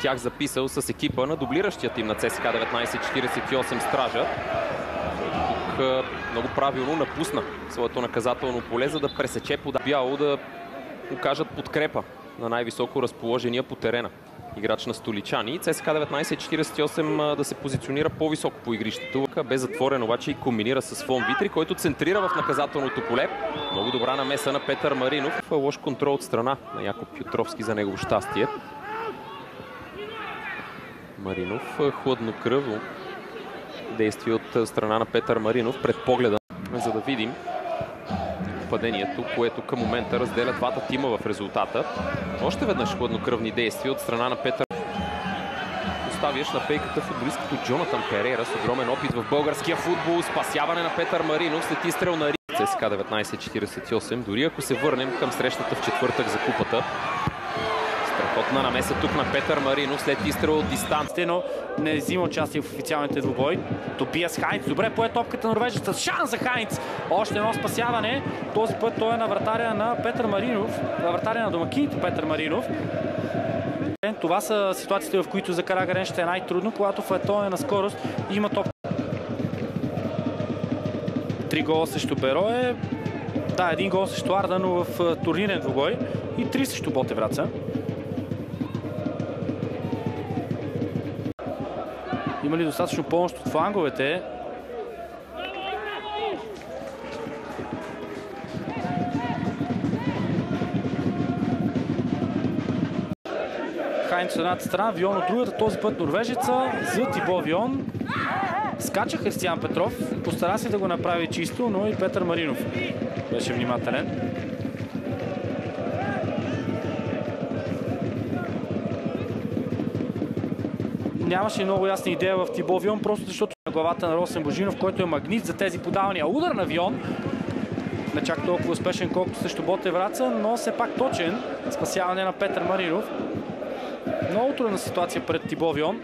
тях записал с екипа на дублиращия тим на ЦСКА 1948 Стража. Тук много правилно напусна своето наказателно поле, за да пресече бяло да окажат подкрепа на най-високо разположения по терена играч на столичани. ЦСКА 1948 да се позиционира по-високо по игрището. Бе затворен обаче и комбинира с Фон Витри, който центрира в наказателното поле. Много добра намеса на Петър Маринов. Лош контрол от страна на Якоб Пютровски за негово щастие. Маринов хладнокръвно действие от страна на Петър Маринов пред погледа, за да видим падението, което към момента разделя двата тима в резултата. Още веднъж хладнокръвни действия от страна на Петър. Оставяш на пейката футболисткото Джонатан Перейра с огромен опит в българския футбол. Спасяване на Петър Маринов след изстрел на ЦСКА 1948. Дори ако се върнем към срещата в четвъртък за купата. Страхотна намеса тук на Петър Маринов след изстрел от дистанция, но не взима участие в официалните двубой. Тобиас Хайнц. Добре пое топката на норвежеца. Шанс за Хайнц. Още едно спасяване. Този път той е на вратаря на Петър Маринов. На вратаря на домакините Петър Маринов. Това са ситуациите, в които за Карагарен ще е най-трудно, когато Фаетон е на скорост и има топ. 3 гола срещу Берое. Да, 1 гол срещу Арда, но в турнирен двубой. И 3 срещу Ботевраца. Има ли достатъчно помощ от фланговете? Хайнц от едната страна, Вион от другата, този път норвежеца за Тибо Вион. Скача Християн Петров, постара се да го направи чисто, но и Петър Маринов беше внимателен. Нямаше много ясна идея в Тибо Вион, просто защото на главата на Росен Божинов, който е магнит за тези подавания. Удар на Вион. Не чак толкова успешен, колкото срещу Ботевраца, но все пак точен. Спасяване на Петър Маринов. Много трудна ситуация пред Тибо Вион.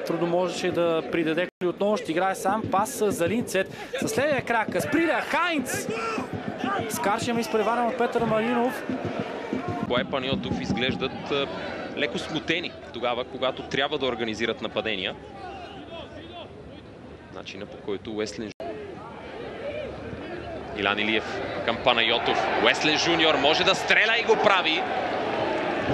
Трудно можеше да придаде. Отново ще играе сам. Пас за Линцет. Със следния крак. Сприля Хайнц. Скаршем изпреварен от Петър Маринов. Боя Паниотов изглеждат леко смутени тогава, когато трябва да организират нападения. Начина, по който Уеслен Илян Илиев към Панайотов. Уеслен Жуниор може да стреля и го прави.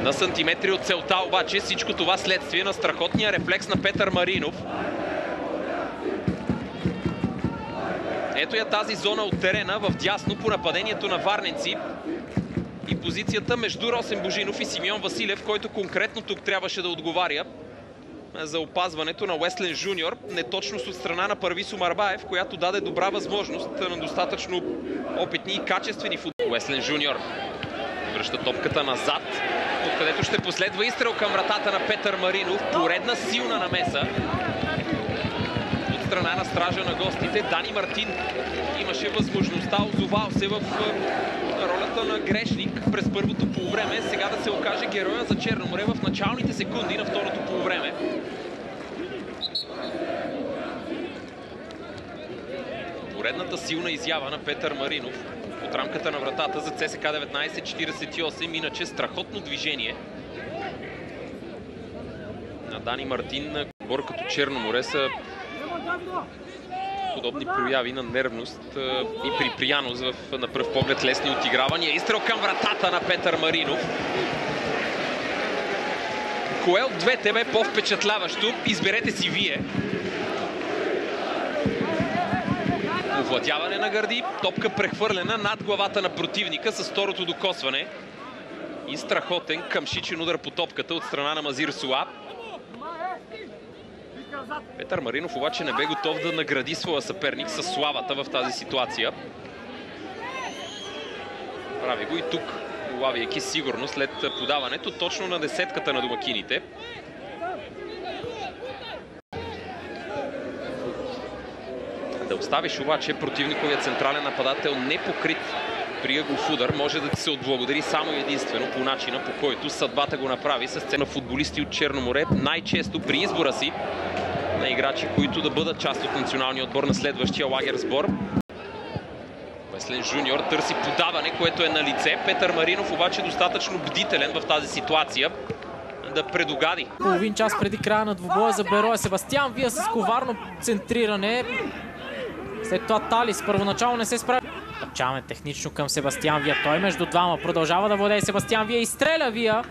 На сантиметри от целта обаче всичко това следствие на страхотния рефлекс на Петър Маринов. Ето я тази зона от терена в дясно по нападението на варненци. И позицията между Росен Божинов и Симеон Василев, който конкретно тук трябваше да отговаря за опазването на Уеслен Жуниор. Неточност от страна на Първисо Марбаев, която даде добра възможност на достатъчно опитни и качествени футболисти. Уеслен Жуниор връща топката назад, откъдето ще последва изстрел към вратата на Петър Маринов. Поредна силна намеса от страна на стража на гостите. Дани Мартин имаше възможността, озовал се в ролята на грешник през първото полувреме. Сега да се окаже героя за Черноморе в началните секунди на второто полувреме. Поредната силна изява на Петър Маринов от рамката на вратата за ЦСКА 1948. Иначе страхотно движение на Дани Мартин. На отбор като Черноморе са подобни прояви на нервност и приприяност на пръв поглед лесни отигравания. Изстрел към вратата на Петър Маринов. Кое от двете бе по-впечатляващо? Изберете си вие. Овладяване на гърди, топка прехвърлена над главата на противника с второто докосване. И страхотен къмшичен удар по топката от страна на Мазир Суа. Петър Маринов обаче не бе готов да награди своя съперник със славата в тази ситуация. Прави го и тук, улавяйки сигурно след подаването точно на десетката на домакините. Да оставиш обаче противниковия централен нападател непокрит при ъглов удар, може да ти се отблагодари само единствено по начина, по който съдбата го направи с цена футболисти от Черноморе, най-често при избора си на играчи, които да бъдат част от националния отбор на следващия лагер сбор. Уеслен Жуниор търси подаване, което е на лице. Петър Маринов обаче достатъчно бдителен в тази ситуация. да предугади. Половин час преди края на двубоя за Берое. Себастиан Вия с коварно центриране. След това Талис първоначално не се справи. Тъпчаваме технично към Себастиан Вия. Той между двама продължава да владее Себастиан Вия и стреля Вия.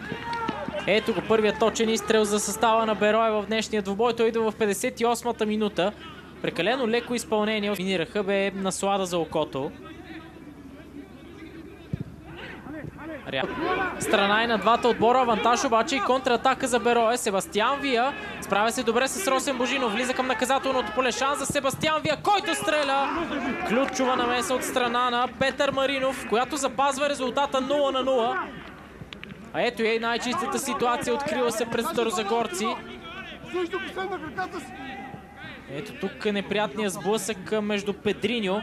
Ето го, първият точен изстрел за състава на Берое в днешния двубой. Той идва в 58-та минута. Прекалено леко изпълнение. Минираха, бе наслада за окото. Страна и на двата отбора. Авантаж обаче и контратака за Берое. Себастиан Вия справя се добре с Росен Божинов. Влиза към наказателното поле. Шанс за Себастиан Вия, който стреля. Ключова намеса от страна на Петър Маринов, която запазва резултата 0-0. А ето е най-чистата ситуация. Открила се пред Старозагорци. Ето тук е неприятният сблъсък между Педриньо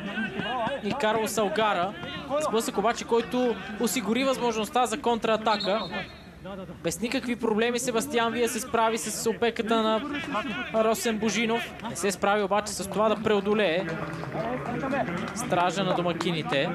и Карлос Алгара. Сблъсък обаче, който осигури възможността за контратака. Без никакви проблеми Себастиан Вия се справи с опеката на Росен Божинов. Не се справи обаче с това да преодолее стража на домакините.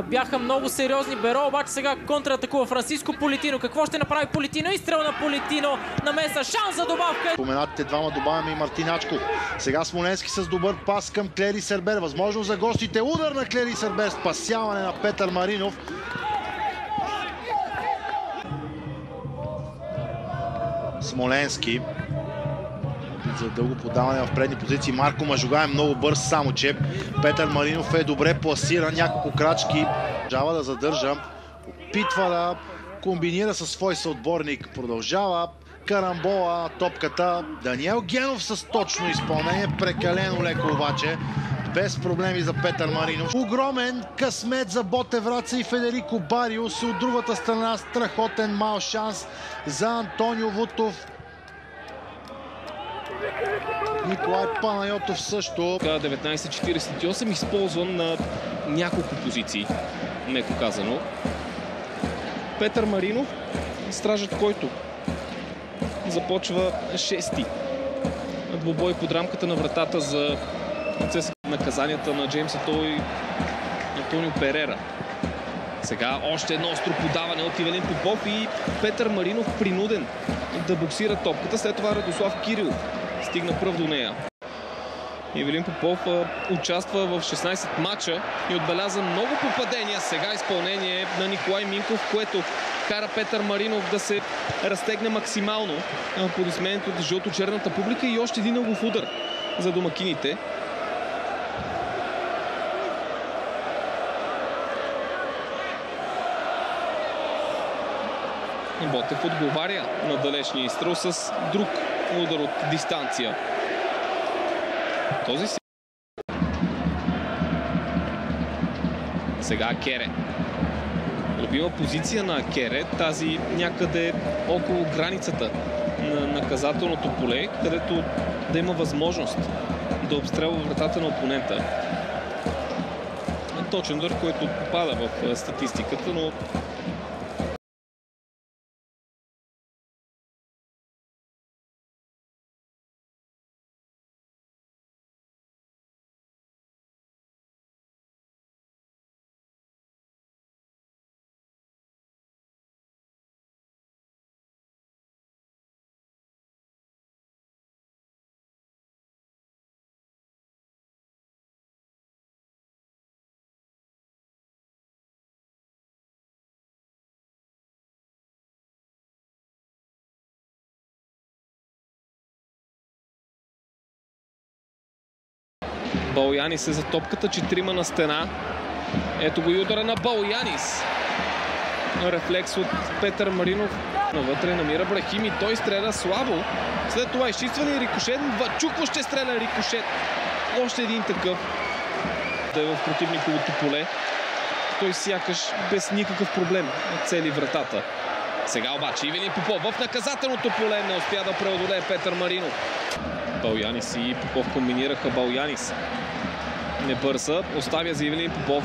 Бяха много сериозни Беро, обаче сега контратакува Франциско Политино. Какво ще направи Политино? Изстрел на Политино. Намеса, шанс за добавка. Споменатите двама добавяме и Мартин Ачков. Сега Смоленски с добър пас към Клери Сербер. Възможно за гостите. Удар на Клери Сербер. Спасяване на Петър Маринов. Смоленски. За дълго подаване в предни позиции. Марко Мажуга е много бърз, само че Петър Маринов е добре пласиран. Няколко крачки. Продължава да задържа. Опитва да комбинира със свой съотборник. Продължава карамбола, топката. Даниел Генов с точно изпълнение. Прекалено леко обаче. Без проблеми за Петър Маринов. Огромен късмет за Ботев Враца и Федерико Бариус. От другата страна страхотен мал шанс за Антонио Вутов. Николай Панайотов също. 1948 използван на няколко позиции, меко казано. Петър Маринов, стражът, който започва шести. Двубой под рамката на вратата за наказанията на Джеймс Ето и Антонио Перера. Сега още едно остро подаване от Ивелин Попов и Петър Маринов принуден да боксира топката. След това Радослав Кирилов стигна пръв до нея. Ивелин Попов участва в 16 матча и отбеляза много попадения. Сега изпълнение на Николай Минков, което кара Петър Маринов да се разтегне максимално. Аплодисмент от жълто-черната публика и още един ъглов удар за домакините. Ботев отговаря на далечния изстрел с друг удар от дистанция. Този си. Сега Кере. Любима позиция на Кере, тази някъде около границата на наказателното поле, където да има възможност да обстрелва вратата на опонента. Точен удар, който попада в статистиката, но Балянис е за топката, 4 на стена. Ето го и удара на Балянис. Рефлекс от Петър Маринов. Навътре намира Брахим и той стреля слабо. След това изчистване и рикошет. Вачуква ще стреля рикошет. Още един такъв. Да е в противниковото поле. Той сякаш без никакъв проблем цели вратата. Сега обаче Ивелин Попов в наказателното поле не успя да преодолее Петър Маринов. Балянис и Попов комбинираха. Балянис не бърза, оставя за Ивелин Попов.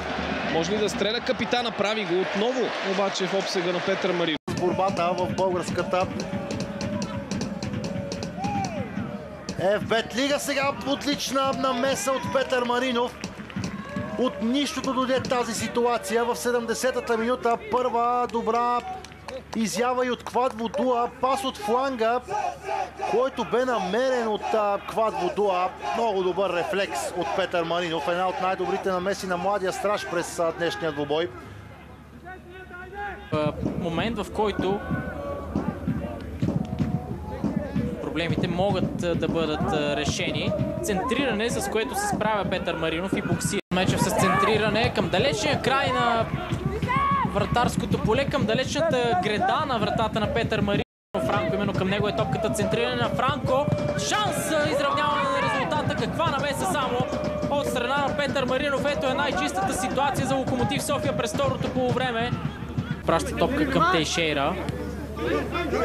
Може ли да стреля? Капитана прави го отново, обаче в обсега на Петър Маринов. Борбата в българската ФБ лига. Сега отлична намеса от Петър Маринов. От нищото дойде тази ситуация в 70-та минута. Първа добра изява и от Квадводуа. Пас от фланга, който бе намерен от Квадводуа. Много добър рефлекс от Петър Маринов. Една от най-добрите намеси на младия страж през днешния двубой. Момент, в който проблемите могат да бъдат решени. Центриране, с което се справя Петър Маринов и боксира. Мечев с центриране към далечния край на вратарското поле, към далечната греда на вратата на Петър Маринов. Франко, именно към него е топката, центриране на Франко. Шанс за изравняване на резултата. Каква намеса само от страна на Петър Маринов. Ето е най-чистата ситуация за Локомотив София през второто полувреме. Праща топка към Тейшейра.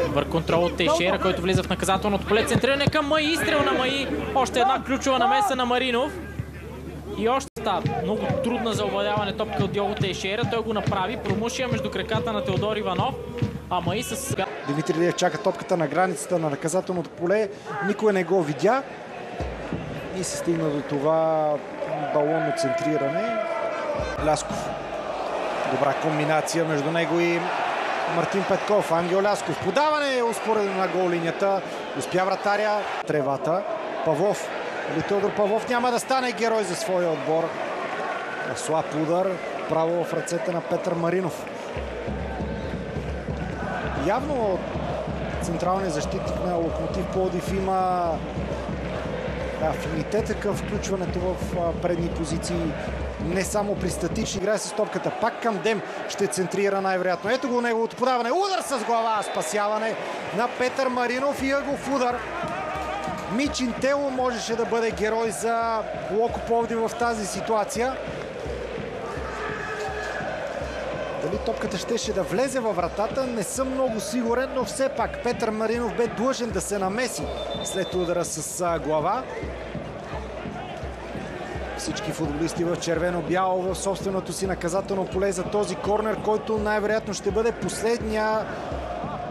Добър контрол от Тейшейра, който влиза в наказателното поле. Центриране към Маи, изстрел на Маи. Още една ключова намеса на Маринов. И още става много трудна за овладяване топка от Диого Тейшейра. Той го направи. Промушия между краката на Теодор Иванов. А Маи с... Димитър Илиев чака топката на границата на наказателното поле. Никой не го видя. И се стигна до това балонно центриране. Лясков. Добра комбинация между него и Мартин Петков. Ангел Лясков. Подаване успоредно на гол линията. Успя вратаря тревата. Павлов. Или Теодор Павлов няма да стане герой за своя отбор. Слаб удар. Право в ръцете на Петър Маринов. Явно централният защитник на Локомотив Пловдив има афинитета към включването в предни позиции. Не само при статични, играе с топката. Пак към Дем ще центрира най-вероятно. Ето го неговото подаване. Удар с глава. Спасяване на Петър Маринов и ъгов удар. Мичин Тело можеше да бъде герой за Локо Пловдив в тази ситуация. Дали топката щеше да влезе във вратата, не съм много сигурен, но все пак Петър Маринов бе длъжен да се намеси след удара с глава. Всички футболисти в червено-бяло в собственото си наказателно поле за този корнер, който най-вероятно ще бъде последния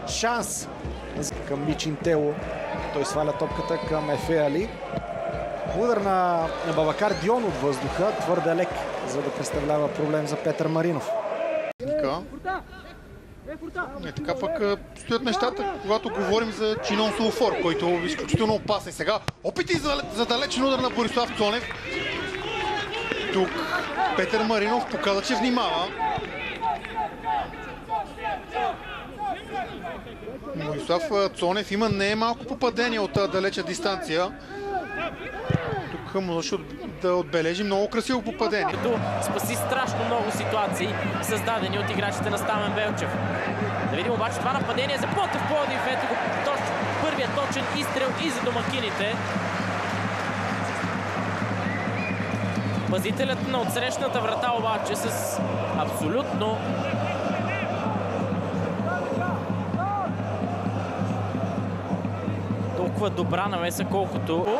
шанс към Мичин Тело. Той сваля топката към Ефе Али. Удар на Бабакар Дион от въздуха, твърде лек, за да представлява проблем за Петър Маринов. Така пък стоят нещата, когато говорим за Чинон Сулфор, който е изключително опасен. Сега опити за далечен удар на Борислав Цонев. Тук Петър Маринов показа, че внимава. Борислав Цонев има не малко попадение от далеча дистанция. Тук може да отбележи много красиво попадение. Като спаси страшно много ситуации, създадени от играчите на Стамен Белчев. Да видим обаче това нападение за Ботев Пловдив. Ето го първият точен изстрел и за домакините. Пазителят на отсрещната врата обаче с абсолютно толкова добра намеса, колкото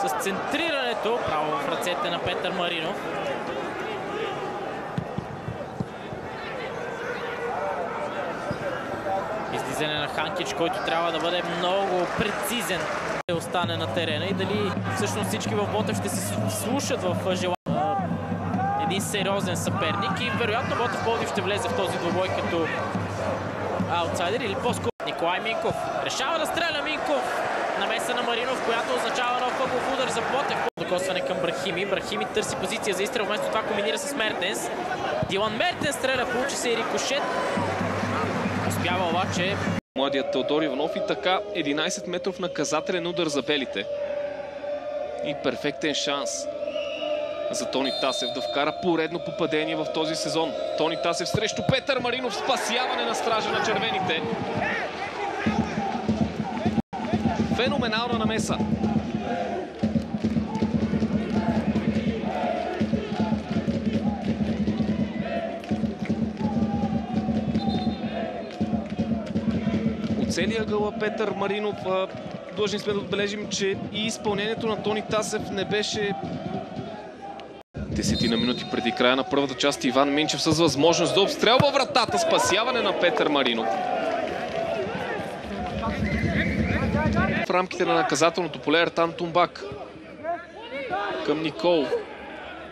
с центрирането право в ръцете на Петър Маринов. Излизане на Ханкич, който трябва да бъде много прецизен да остане на терена и дали всъщност всички в Ботев ще се слушат в желание един сериозен съперник и вероятно Ботев Пловдив ще влезе в този двубой като аутсайдер или по-скоро. Николай Минков решава да стреля. Минков намеса на Маринов, която означава нов ъгов удар за Ботев. Докосване към Брахими. Брахими търси позиция за изстрел, вместо това комбинира с Мертенс. Дилан Мертенс стреля, получи се и рикошет. Успява обаче младият Теодор Иванов и така 11 метров наказателен удар за белите. И перфектен шанс за Тони Тасев да вкара поредно попадение в този сезон. Тони Тасев срещу Петър Маринов, спасяване на стража на червените. Феноменална намеса. От целия гъла Петър Маринов, длъжни сме да отбележим, че и изпълнението на Тони Тасев не беше... Десетина минути преди края на първата част Иван Минчев с възможност да обстрелва вратата. Спасяване на Петър Маринов. В рамките на наказателното поле Ертан Тумбак към Никол.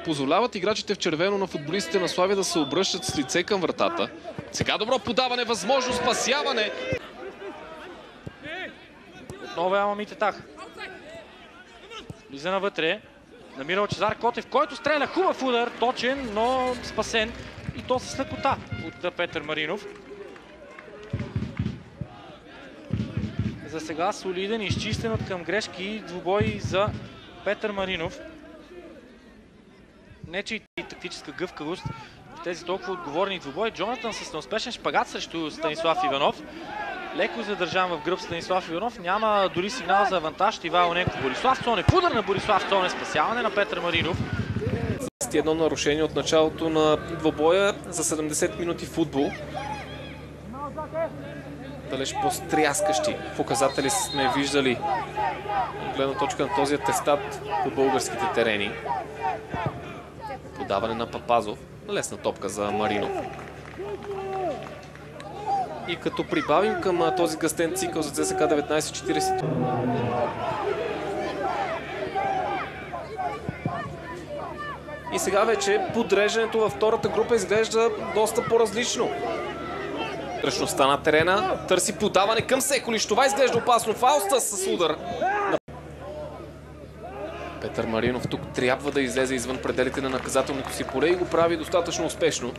позволяват играчите в червено на футболистите на Славия да се обръщат с лице към вратата. Сега добро подаване, възможно спасяване. Отново яма Митетах. Влиза навътре. Намира Лъчезар Котев, който стреля хубав удар, точен, но спасен. И то с лекота от Петър Маринов. За сега солиден, изчистен от към грешки двубой за Петър Маринов. Не че и тактическа гъвкавост в тези толкова отговорни двубой. Джонатан с неуспешен шпагат срещу Станислав Иванов. Леко задържан в гръб Станислав Иванов. Няма дори сигнал за авантаж. Ивайло Ненков. Борислав Цонев. Удар на Борислав Цонев. Спасяване на Петър Маринов. Едно нарушение от началото на двобоя за 70 минути футбол. Далеч по-стряскащи показатели сме виждали от гледна точка на този атестат по българските терени. Подаване на Папазов. Лесна топка за Маринов. И като прибавим към този гъстен цикъл за ЦСКА 19-40. И сега вече подреждането във втората група изглежда доста по-различно. Ръчността на терена, търси подаване към Секолиш. Това изглежда опасно. Фауста с удар. Петър Маринов тук трябва да излезе извън пределите на наказателното си поле и го прави достатъчно успешно.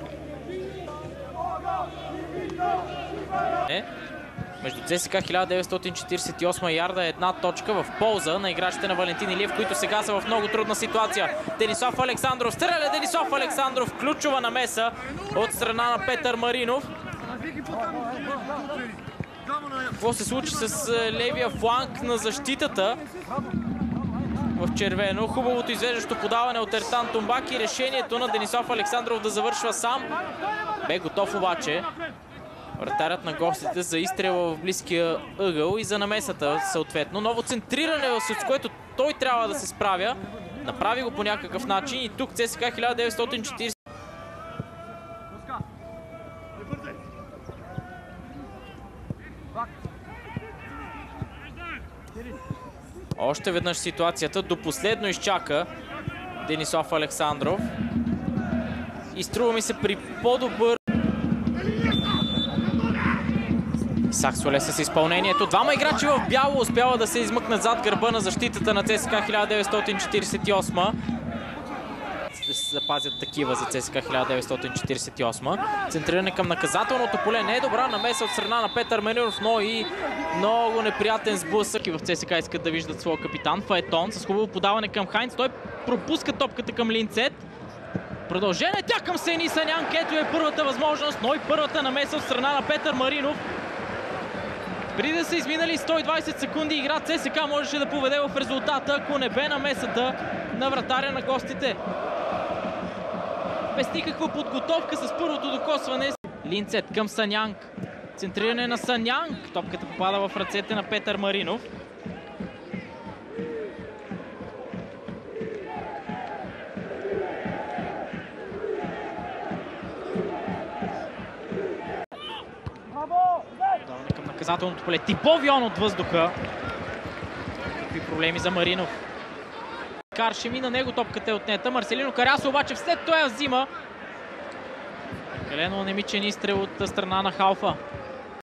Между ЦСКА 1948 ярда е една точка в полза на играчите на Валентин Илиев, които сега са в много трудна ситуация. Денислав Александров стреля, Денислав Александров, ключова намеса от страна на Петър Маринов. Какво се случи с левия фланг на защитата в червено? Хубавото извеждащо подаване от Ертан Тумбак и решението на Денислав Александров да завършва сам. Бе готов обаче вратарят на гостите за изстрела в близкия ъгъл и за намесата съответно. Ново центриране, с което той трябва да се справя. Направи го по някакъв начин и тук ЦСКА 1940. Още веднъж ситуацията до последно изчака Денислав Александров. И струва ми се при по-добър Исак Соле с изпълнението. Двама играчи в бяло успява да се измъкнат зад гърба на защитата на ЦСКА 1948. Да се запазят такива за ЦСКА 1948. Центриране към наказателното поле. Не е добра намеса от страна на Петър Маринов, но и много неприятен сблъсък. И в ЦСКА искат да виждат своя капитан Фаетон с хубаво подаване към Хайнц. Той пропуска топката към Линцет. Продължение тя към Сени Санянк. Ето е първата възможност, но и първата намеса от страна на Петър Маринов. Преди да са изминали 120 секунди, игра ЦСКА можеше да поведе в резултата, ако не бе намесата на вратаря на гостите. Без никаква подготовка с първото докосване. Линцет към Санянк. Центриране на Санянк. Топката попада в ръцете на Петър Маринов. Даване към наказателното поле. Типовион от въздуха. Какви проблеми за Маринов. Каршеми на него топката е отнета. Марселино Карасо обаче след това я взима. Прекалено немичен изстрел от страна на Халфа.